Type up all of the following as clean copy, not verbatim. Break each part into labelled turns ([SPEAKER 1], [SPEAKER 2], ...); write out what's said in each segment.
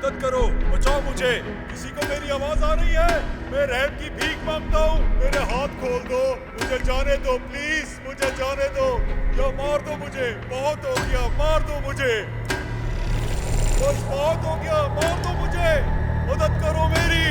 [SPEAKER 1] मदद करो, बचाओ मुझे। किसी को मेरी आवाज आ रही है? मैं रहम की भीख मांगता हूँ, मेरे हाथ खोल दो, मुझे जाने दो प्लीज, मुझे जाने दो या मार दो मुझे। बहुत हो गया, मार दो मुझे, बस बहुत हो गया, मार दो मुझे, मदद करो मेरी।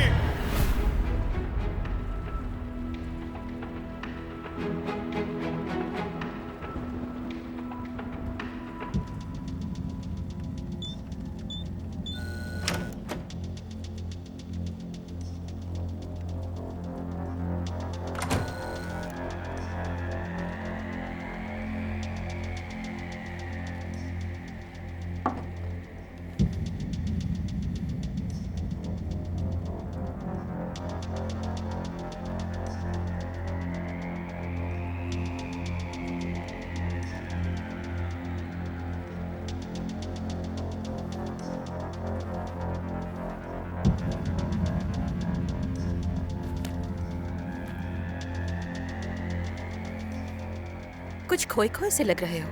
[SPEAKER 2] कुछ खोए खोए से लग रहे हो।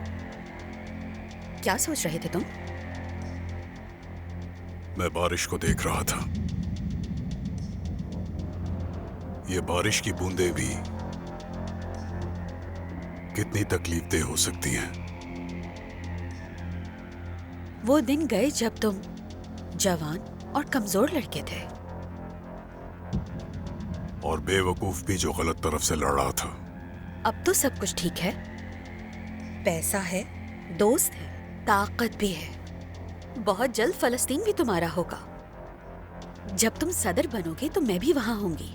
[SPEAKER 2] क्या सोच रहे थे तुम?
[SPEAKER 3] मैं बारिश को देख रहा था। ये बारिश की बूंदें भी कितनी तकलीफदेह हो सकती हैं।
[SPEAKER 2] वो दिन गए जब तुम जवान और कमजोर लड़के थे।
[SPEAKER 3] और बेवकूफ भी जो गलत तरफ से लड़ रहा था।
[SPEAKER 2] अब तो सब कुछ ठीक है। पैसा है, दोस्त है, ताकत भी है। बहुत जल्द फलस्तीन भी तुम्हारा होगा। जब तुम सदर बनोगे तो मैं भी वहां होंगी।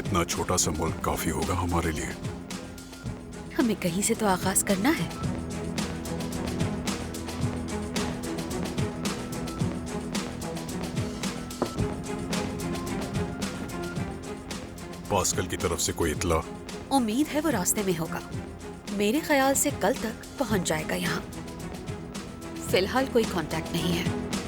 [SPEAKER 3] इतना छोटा सा मुल्क काफी होगा हमारे लिए।
[SPEAKER 2] हमें कहीं से तो आगाज करना है।
[SPEAKER 3] पास्कल की तरफ से कोई इत्ला?
[SPEAKER 2] उम्मीद है वो रास्ते में होगा। मेरे ख्याल से कल तक पहुंच जाएगा यहाँ। फिलहाल कोई कांटेक्ट नहीं है।